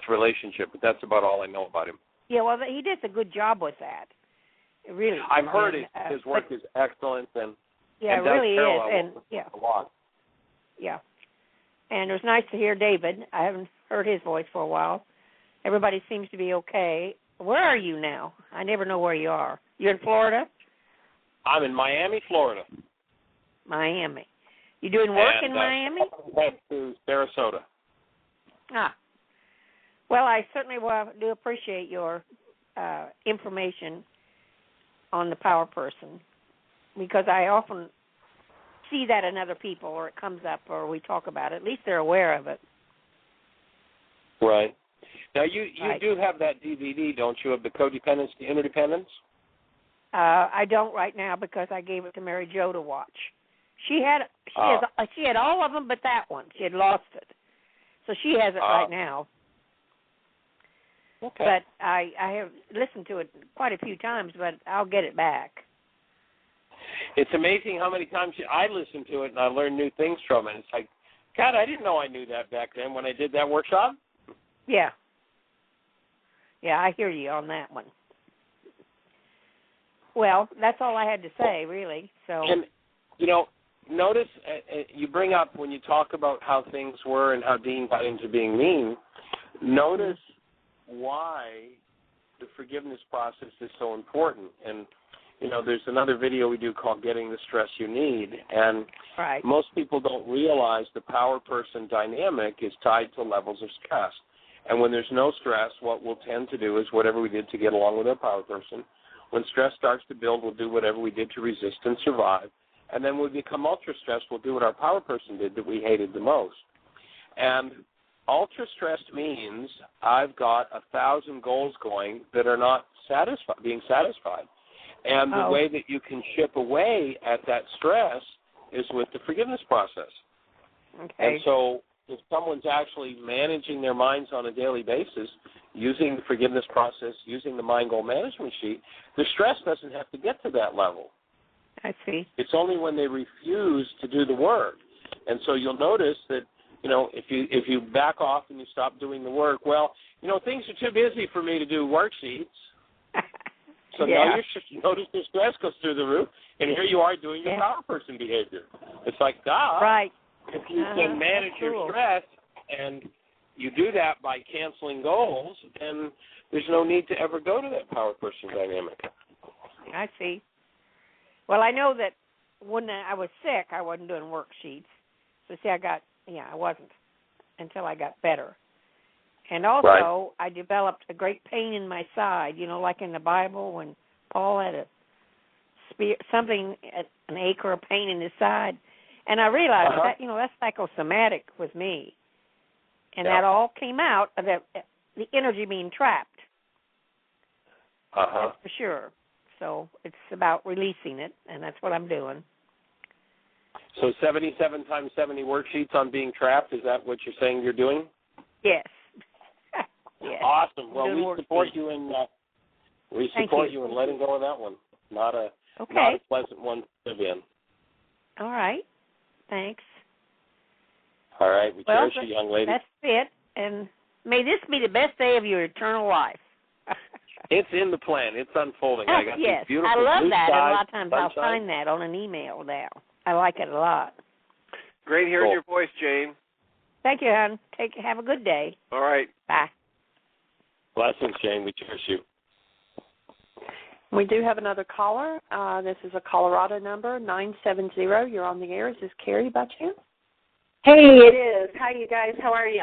relationship, but that's about all I know about him. Yeah, well, he does a good job with that. Really. I've heard his work is excellent, and it really is, and a lot. Yeah, and it was nice to hear David. I haven't heard his voice for a while. Everybody seems to be okay. Where are you now? I never know where you are. You're in Florida? I'm in Miami, Florida. Miami. You doing work in Miami? Head to Sarasota. Ah. Well, I certainly do appreciate your information on the power person, because I often see that in other people, or it comes up, or we talk about it. At least they're aware of it. Right. Now, you do have that DVD, don't you, of the codependence to interdependence? I don't right now because I gave it to Mary Jo to watch. She had all of them but that one. She had lost it. So she has it right now. Okay. But I have listened to it quite a few times, but I'll get it back. It's amazing how many times I listen to it and I learn new things from it. It's like, God, I didn't know I knew that back then when I did that workshop. Yeah. Yeah, I hear you on that one. Well, that's all I had to say, really. So. And, notice you bring up when you talk about how things were and how Dean got into being mean, notice why the forgiveness process is so important. And, there's another video we do called Getting the Stress You Need. And most people don't realize the power person dynamic is tied to levels of stress. And when there's no stress, what we'll tend to do is whatever we did to get along with our power person. When stress starts to build, we'll do whatever we did to resist and survive. And then when we become ultra-stressed, we'll do what our power person did that we hated the most. And ultra-stressed means I've got 1,000 goals going that are not being satisfied. And the way that you can chip away at that stress is with the forgiveness process. Okay. And so, if someone's actually managing their minds on a daily basis, using the forgiveness process, using the mind goal management sheet, the stress doesn't have to get to that level. I see. It's only when they refuse to do the work. And so you'll notice that, if you back off and you stop doing the work, well, things are too busy for me to do worksheets. So now you notice the stress goes through the roof, and here you are doing your power person behavior. It's like, right. If you can manage your stress and you do that by canceling goals, then there's no need to ever go to that power person dynamic. I see. Well, I know that when I was sick, I wasn't doing worksheets. So, see, I wasn't until I got better. And also, I developed a great pain in my side, like in the Bible when Paul had an ache or a pain in his side. And I realized that, that's psychosomatic with me. And that all came out of the energy being trapped. That's for sure. So it's about releasing it, and that's what I'm doing. So 77 times 70 worksheets on being trapped, is that what you're saying you're doing? Yes. Yes. Awesome. Well, we support you in letting go of that one. Not a pleasant one to live in. All right. Thanks. All right. We cherish you, young lady. That's it. And may this be the best day of your eternal life. It's in the plan. It's unfolding. I got these beautiful I love blue that. skies, And a lot of times sunshine. I'll find that on an email now. I like it a lot. Great hearing your voice, Jane. Thank you, hon. Have a good day. All right. Bye. Blessings, Jane. We cherish you. We do have another caller. This is a Colorado number, 970. You're on the air. Is this Carrie by chance? Hey, it is. Hi, you guys. How are you?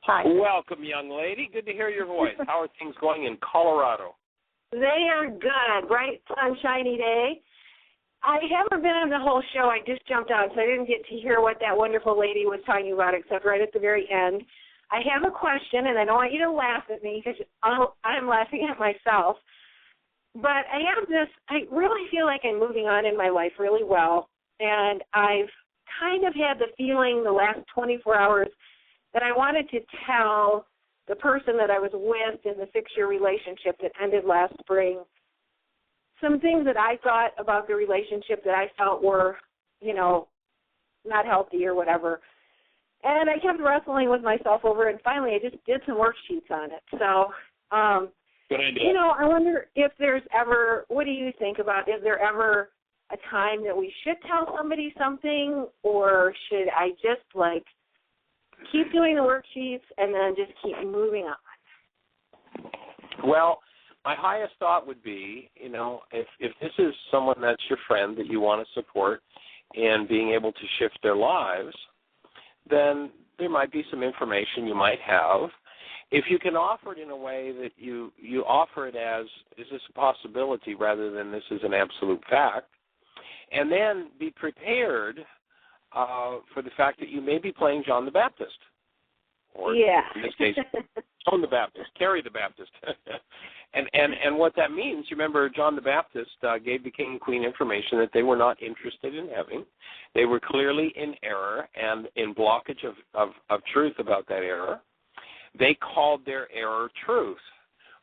Hi. Welcome, young lady. Good to hear your voice. How are things going in Colorado? They are good. Bright, sunshiny day. I haven't been on the whole show. I just jumped on, so I didn't get to hear what that wonderful lady was talking about, except right at the very end. I have a question, and I don't want you to laugh at me because I'm laughing at myself. But I really feel like I'm moving on in my life really well, and I've kind of had the feeling the last 24 hours that I wanted to tell the person that I was with in the 6-year relationship that ended last spring some things that I thought about the relationship that I felt were, not healthy or whatever. And I kept wrestling with myself over it, and finally I just did some worksheets on it. So, good idea. I wonder if there's ever, what do you think about, is there ever a time that we should tell somebody something, or should I just, keep doing the worksheets and then just keep moving on? Well, my highest thought would be, if this is someone that's your friend that you want to support in being able to shift their lives, then there might be some information you might have. If you can offer it in a way that you offer it as, is this a possibility rather than this is an absolute fact, and then be prepared for the fact that you may be playing John the Baptist. Or in this case, John the Baptist, Carrie the Baptist. and what that means, you remember John the Baptist gave the king and queen information that they were not interested in having. They were clearly in error and in blockage of truth about that error. They called their error truth.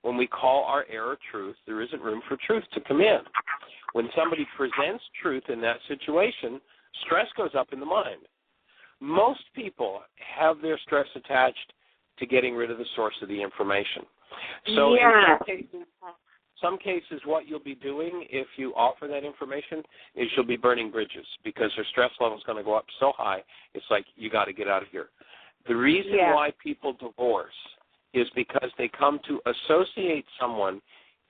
When we call our error truth, there isn't room for truth to come in. When somebody presents truth in that situation, stress goes up in the mind. Most people have their stress attached to getting rid of the source of the information. So in some cases, what you'll be doing if you offer that information is you'll be burning bridges because their stress level is going to go up so high, it's like, you got to get out of here. The reason why people divorce is because they come to associate someone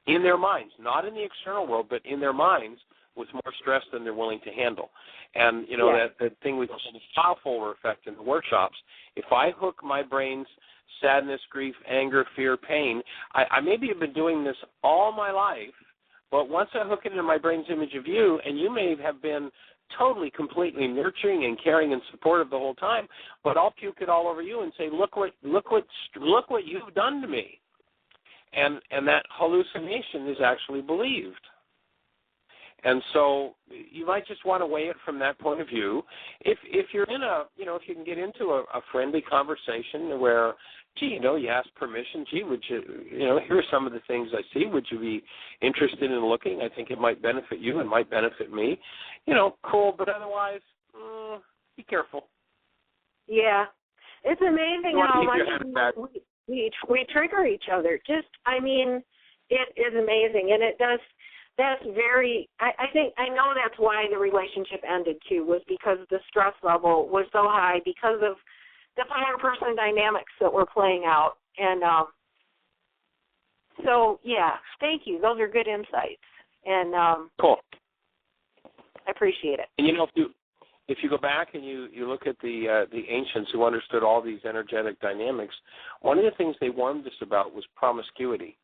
in their minds, not in the external world, but in their minds, with more stress than they're willing to handle. And, that thing we call the file folder effect in the workshops, if I hook my brain's sadness, grief, anger, fear, pain, I maybe have been doing this all my life, but once I hook it into my brain's image of you, and you may have been totally, completely nurturing and caring and supportive the whole time, but I'll puke it all over you and say, look what you've done to me. And that hallucination is actually believed. And so you might just want to weigh it from that point of view. If you're in a, if you can get into a friendly conversation where, gee, you ask permission, gee, would you, here are some of the things I see. Would you be interested in looking? I think it might benefit you and might benefit me. Cool, but otherwise, be careful. Yeah. It's amazing how much we trigger each other. It is amazing, and it does. That's I know that's why the relationship ended too, was because the stress level was so high because of the father-person dynamics that were playing out. And so, yeah, thank you. Those are good insights. And cool. I appreciate it. And if you go back and you look at the ancients who understood all these energetic dynamics, one of the things they warned us about was promiscuity.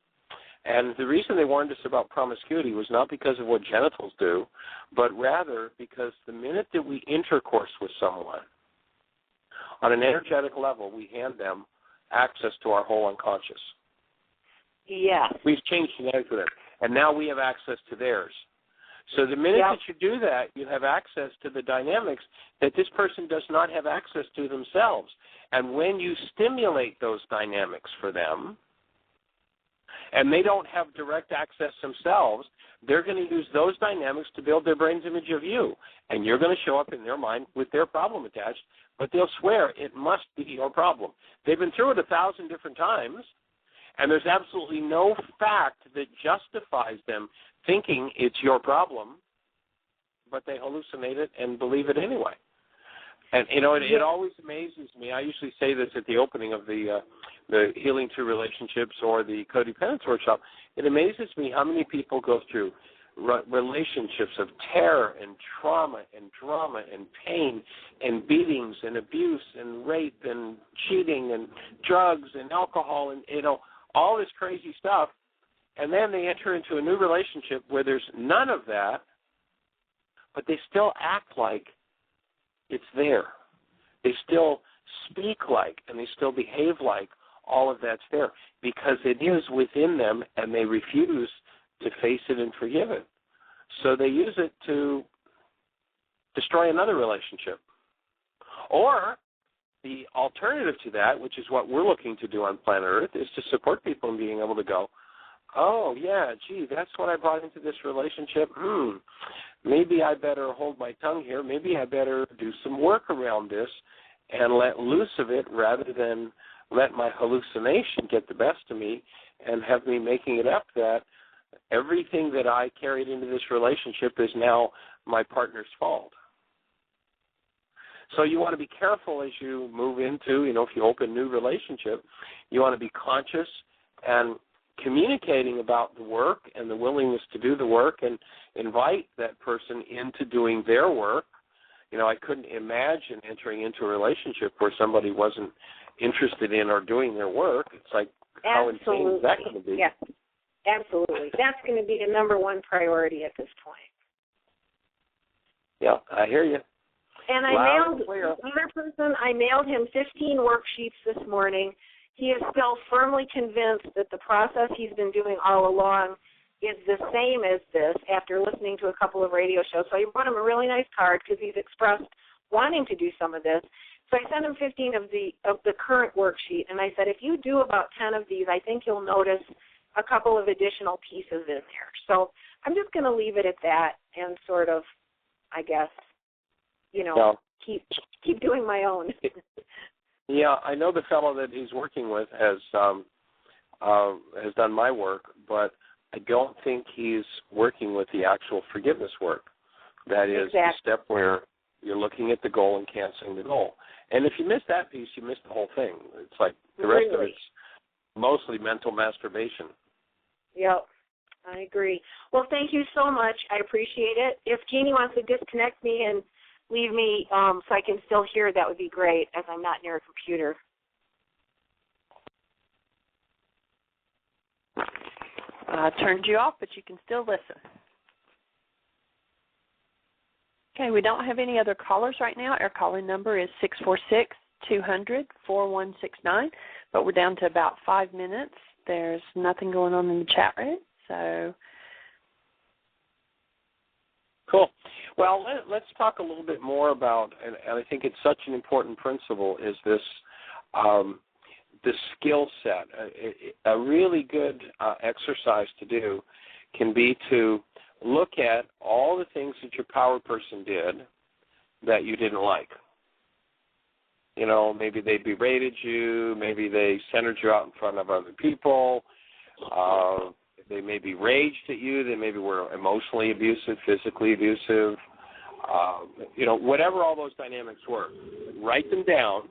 And the reason they warned us about promiscuity was not because of what genitals do, but rather because the minute that we intercourse with someone, on an energetic level, we hand them access to our whole unconscious. Yes. We've changed genetics with them, and now we have access to theirs. So the minute that you do that, you have access to the dynamics that this person does not have access to themselves. And when you stimulate those dynamics for them, and they don't have direct access themselves, they're going to use those dynamics to build their brain's image of you. And you're going to show up in their mind with their problem attached, but they'll swear it must be your problem. They've been through it 1,000 different times, and there's absolutely no fact that justifies them thinking it's your problem, but they hallucinate it and believe it anyway. And, it always amazes me. I usually say this at the opening of the Healing Through Relationships or the Codependence Workshop. It amazes me how many people go through relationships of terror and trauma and drama and pain and beatings and abuse and rape and cheating and drugs and alcohol and, all this crazy stuff. And then they enter into a new relationship where there's none of that, but they still act like it's there. They still speak like and they still behave like all of that's there because it is within them and they refuse to face it and forgive it. So they use it to destroy another relationship. Or the alternative to that, which is what we're looking to do on planet Earth, is to support people in being able to go, oh, yeah, gee, that's what I brought into this relationship. Maybe I better hold my tongue here. Maybe I better do some work around this and let loose of it rather than let my hallucination get the best of me and have me making it up that everything that I carried into this relationship is now my partner's fault. So you want to be careful as you move into, if you open a new relationship, you want to be conscious and communicating about the work and the willingness to do the work and invite that person into doing their work. I couldn't imagine entering into a relationship where somebody wasn't interested in or doing their work. It's like, how insane is that going to be? Yeah, absolutely. That's going to be the number one priority at this point. Yeah, I hear you. And I mailed him 15 worksheets this morning. He is still firmly convinced that the process he's been doing all along is the same as this after listening to a couple of radio shows. So I brought him a really nice card because he's expressed wanting to do some of this. So I sent him 15 of the current worksheet, and I said, if you do about 10 of these, I think you'll notice a couple of additional pieces in there. So I'm just going to leave it at that and sort of, I guess, keep doing my own. Yeah, I know the fellow that he's working with has done my work, but I don't think he's working with the actual forgiveness work. That is the step where you're looking at the goal and canceling the goal. And if you miss that piece, you miss the whole thing. It's like the rest of it's mostly mental masturbation. Yep, I agree. Well, thank you so much. I appreciate it. If Jeanie wants to disconnect me and leave me so I can still hear, that would be great, as I'm not near a computer. I turned you off, but you can still listen. Okay, we don't have any other callers right now. Our calling number is 646-200-4169, but we're down to about 5 minutes. There's nothing going on in the chat room, so Cool. Well, let's talk a little bit more about, and I think it's such an important principle, is this the skill set. A really good exercise to do can be to look at all the things that your power person did that you didn't like. You know, maybe they berated you, maybe they centered you out in front of other people, they maybe raged at you, they maybe were emotionally abusive, physically abusive, whatever all those dynamics were. Write them down,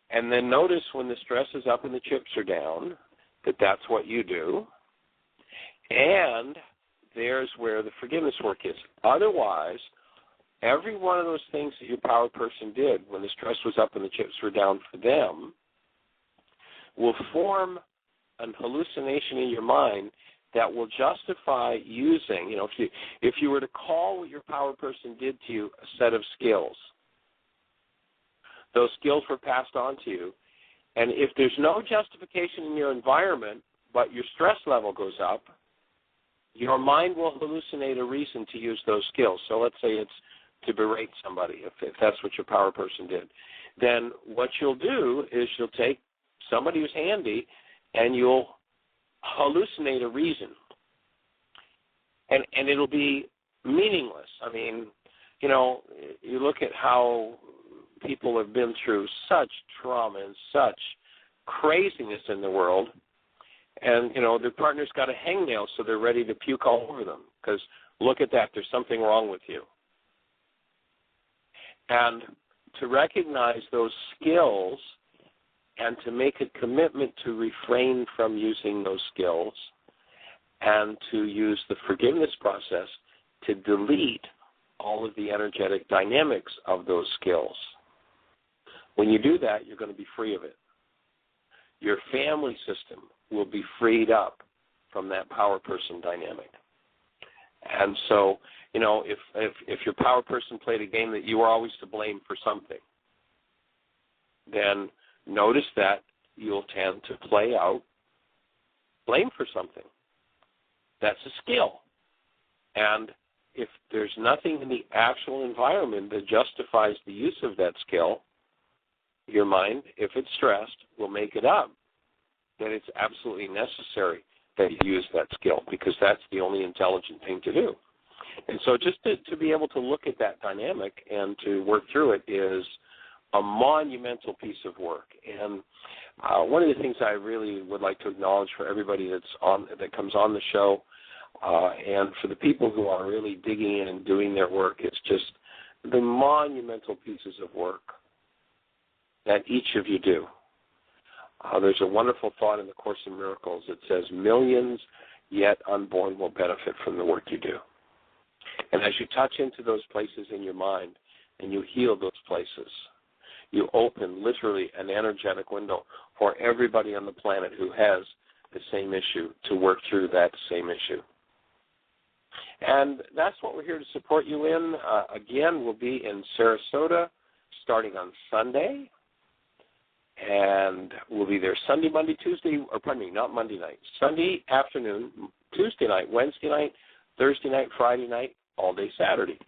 and then notice when the stress is up and the chips are down that that's what you do, and there's where the forgiveness work is. Otherwise, every one of those things that your power person did when the stress was up and the chips were down for them will form an hallucination in your mind that will justify using, if you were to call what your power person did to you a set of skills, those skills were passed on to you, and if there's no justification in your environment but your stress level goes up, your mind will hallucinate a reason to use those skills. So let's say it's to berate somebody, if that's what your power person did. Then what you'll do is you'll take somebody who's handy and you'll hallucinate a reason. And it'll be meaningless. I mean, you look at how people have been through such trauma and such craziness in the world, and, their partner's got a hangnail, so they're ready to puke all over them because, look at that, there's something wrong with you. And to recognize those skills and to make a commitment to refrain from using those skills and to use the forgiveness process to delete all of the energetic dynamics of those skills. When you do that, you're going to be free of it. Your family system will be freed up from that power person dynamic. And so, if your power person played a game that you were always to blame for something, then notice that you'll tend to play out blame for something. That's a skill. And if there's nothing in the actual environment that justifies the use of that skill, your mind, if it's stressed, will make it up that it's absolutely necessary that you use that skill because that's the only intelligent thing to do. And so just to be able to look at that dynamic and to work through it is a monumental piece of work. And one of the things I really would like to acknowledge for everybody that comes on the show and for the people who are really digging in and doing their work, it's just the monumental pieces of work that each of you do. There's a wonderful thought in the Course in Miracles that says millions yet unborn will benefit from the work you do. And as you touch into those places in your mind and you heal those places, you open literally an energetic window for everybody on the planet who has the same issue to work through that same issue. And that's what we're here to support you in. Again, we'll be in Sarasota starting on Sunday. And we'll be there Sunday, Monday, Tuesday, not Monday night, Sunday afternoon, Tuesday night, Wednesday night, Thursday night, Friday night, all day Saturday.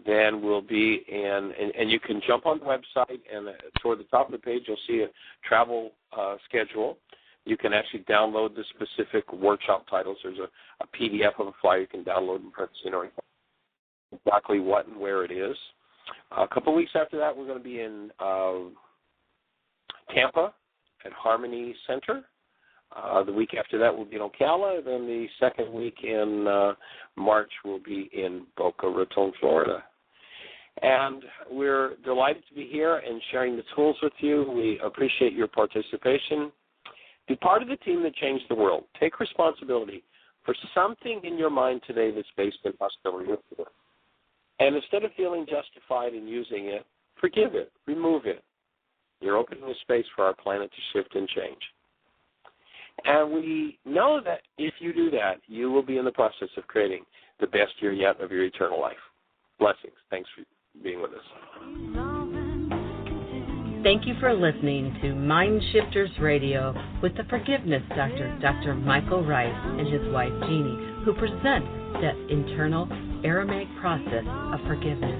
Then we'll be in, and you can jump on the website, and toward the top of the page you'll see a travel schedule. You can actually download the specific workshop titles. There's a PDF of a flyer you can download and print, exactly what and where it is. A couple of weeks after that, we're going to be in Tampa at Harmony Center. The week after that, we'll be in Ocala. Then the second week in March, we'll be in Boca Raton, Florida. And we're delighted to be here and sharing the tools with you. We appreciate your participation. Be part of the team that changed the world. Take responsibility for something in your mind today that's based in hostility. And instead of feeling justified in using it, forgive it, remove it. You're opening a space for our planet to shift and change. And we know that if you do that, you will be in the process of creating the best year yet of your eternal life. Blessings. Thanks for being with us. thank you for listening to Mind Shifters Radio with the Forgiveness Doctor, Dr. Michael Rice, and his wife Jeanie, who present the internal Aramaic process of forgiveness.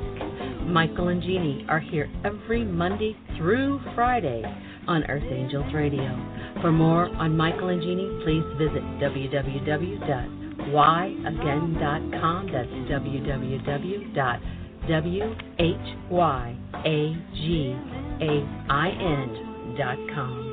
Michael and Jeanie are here every Monday through Friday on Earth Angels Radio. For more on Michael and Jeanie, please visit www.whyagain.com. That's www.whyagain.com.